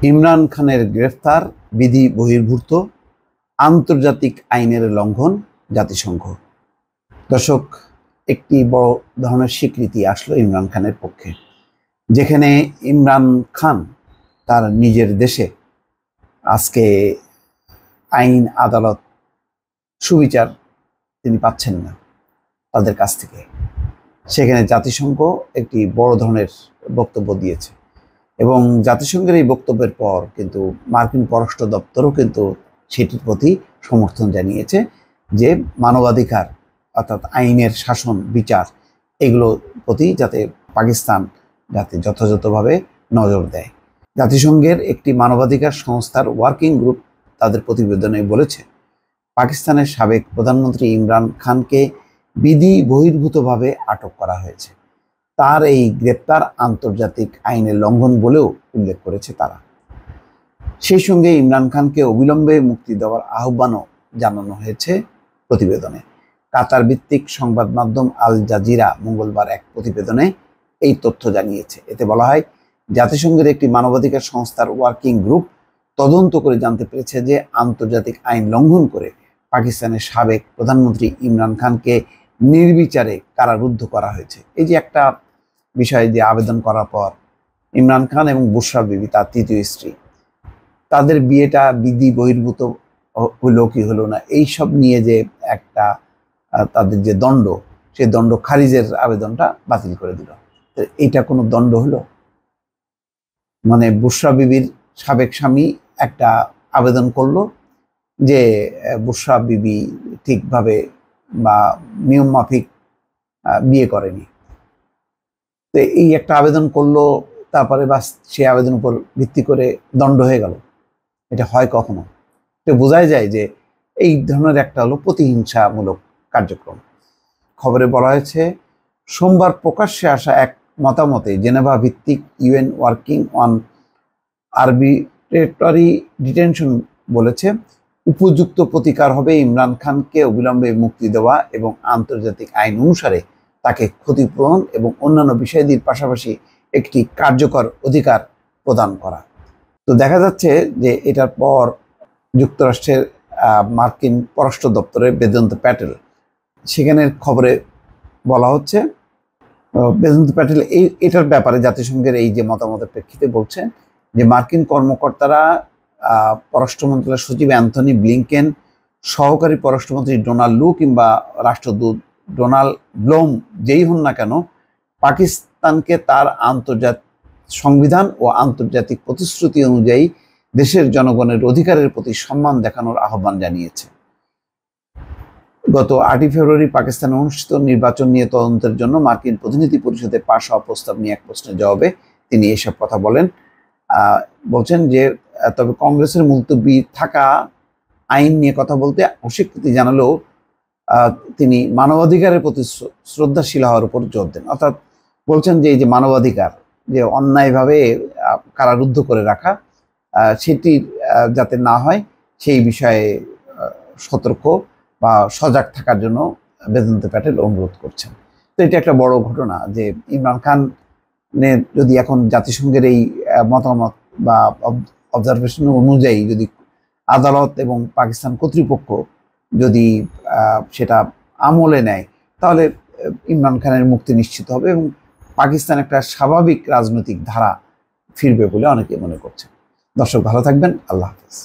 ইমরান খানের গ্রেফতার বিধি বহির্ভূত, আন্তর্জাতিক আইনের লঙ্ঘন, জাতিসংঘ। দর্শক, একটি বড় ধরনের স্বীকৃতি আসলো ইমরান খানের পক্ষে, যেখানে ইমরান খান তার নিজের দেশে আজকে আইন আদালত সুবিচার তিনি পাচ্ছেন না তাদের কাছ থেকে। সেখানে জাতিসংঘ একটি বড় ধরনের বক্তব্য দিয়েছে এবং জাতিসংঘের এই বক্তব্যের পর কিন্তু মার্কিন পররাষ্ট্র দপ্তরও কিন্তু সেটির প্রতি সমর্থন জানিয়েছে যে মানবাধিকার অর্থাৎ আইনের শাসন বিচার এগুলোর প্রতি যাতে পাকিস্তান যাতে যথাযথভাবে নজর দেয়। জাতিসংঘের একটি মানবাধিকার সংস্থার ওয়ার্কিং গ্রুপ তাদের প্রতিবেদনে বলেছে, পাকিস্তানের সাবেক প্রধানমন্ত্রী ইমরান খানকে বিধি বহির্ভূতভাবে আটক করা হয়েছে। তার এই গ্রেপ্তার আন্তর্জাতিক আইনের লঙ্ঘন বলেও উল্লেখ করেছে তারা। সেই সঙ্গে ইমরান খানকে অবিলম্বে মুক্তি দেওয়ার আহ্বানও জানানো হয়েছে প্রতিবেদনে। কাতার ভিত্তিক সংবাদ মাধ্যম আল জাজিরা মঙ্গলবার এক প্রতিবেদনে এই তথ্য জানিয়েছে। এতে বলা হয়, জাতিসংঘের একটি মানবাধিকার সংস্থার ওয়ার্কিং গ্রুপ তদন্ত করে জানতে পেরেছে যে আন্তর্জাতিক আইন লঙ্ঘন করে পাকিস্তানের সাবেক প্রধানমন্ত্রী ইমরান খানকে নির্বিচারে কারারুদ্ধ করা হয়েছে। এই যে একটা বিষয় যে আবেদন করার পর ইমরান খান এবং বুশরা বিবি তার তৃতীয় স্ত্রী, তাদের বিয়েটা বিধি বহির্ভূত হলো কি হলো না, এইসব নিয়ে যে একটা তাদের যে দণ্ড, সেই দণ্ড খারিজের আবেদনটা বাতিল করে দিল। এইটা কোনো দণ্ড হলো? মানে বুশরা বিবির সাবেক স্বামী একটা আবেদন করলো যে বুশরা বিবি ঠিকভাবে বা নিয়ম মাফিক বিয়ে করেনি, তো এই একটা আবেদন করলো, তারপরে বাস সে আবেদনের উপর ভিত্তি করে দণ্ড হয়ে গেল। এটা হয় কখনো? এটা বোঝাই যায় যে এই ধরনের একটা হলো প্রতিহিংসামূলক কার্যক্রম। খবরে বলা হয়েছে, সোমবার প্রকাশ্যে আসা এক মতামতে জেনেভা ভিত্তিক ইউএন ওয়ার্কিং অন আরবিট্রেটরি ডিটেনশন বলেছে, উপযুক্ত প্রতিকার হবে ইমরান খানকে অবিলম্বে মুক্তি দেওয়া এবং আন্তর্জাতিক আইন অনুসারে তাকে ক্ষতিপূরণ এবং অন্যান্য বিষয়াদির পাশাপাশি একটি কার্যকর অধিকার প্রদান করা। তো দেখা যাচ্ছে যে এটার পর যুক্তরাষ্ট্রের মার্কিন পররাষ্ট্র দপ্তরের বেদান্ত প্যাটেল, সেখানের খবরে বলা হচ্ছে, বেদান্ত প্যাটেল এটার ব্যাপারে জাতিসংঘের এই যে মতামতের প্রেক্ষিতে বলছেন যে মার্কিন কর্মকর্তারা পররাষ্ট্র মন্ত্রণালয়ের সচিব অ্যান্থনি ব্লিংকেন, সহকারী পররাষ্ট্রমন্ত্রী ডোনাল্ড লু কিংবা রাষ্ট্রদূত ডোনাল্ড ব্লোম যেই হন না কেন, পাকিস্তানকে তার আন্তর্জাতিক সংবিধান ও আন্তর্জাতিক প্রতিশ্রুতি অনুযায়ী দেশের জনগণের অধিকারের প্রতি সম্মান দেখানোর আহ্বান জানিয়েছে। গত 8 ফেব্রুয়ারি পাকিস্তানে অনুষ্ঠিত নির্বাচন নিয়ে তদন্তের জন্য মার্কিন প্রতিনিধি পরিষদে পাশ হওয়া প্রস্তাব নিয়ে এক প্রশ্নের জবাবে তিনি এসব কথা বলছেন যে তবে কংগ্রেসের মুলতবি থাকা আইন নিয়ে কথা বলতে অস্বীকৃতি জানালেও তিনি মানবাধিকারের প্রতি শ্রদ্ধাশীল হওয়ার উপর জোর দেন। অর্থাৎ বলছেন যে এই যে মানবাধিকার যে অন্যায়ভাবে কারারুদ্ধ করে রাখা, সেটি যাতে না হয় সেই বিষয়ে সতর্ক বা সজাগ থাকার জন্য বেদান্ত প্যাটেল অনুরোধ করছেন। তো এটা একটা বড় ঘটনা যে ইমরান খানের যদি এখন জাতিসংঘের এই মতামত বা অবজারভেশন অনুযায়ী যদি আদালত এবং পাকিস্তান কর্তৃপক্ষ যদি সেটা আমলে নেয়, তাহলে ইমরান খানের মুক্তি নিশ্চিত হবে এবং পাকিস্তান একটা স্বাভাবিক রাজনৈতিক ধারা ফিরবে বলে অনেকে মনে করছে। দর্শক, ভালো থাকবেন। আল্লাহ হাফেজ।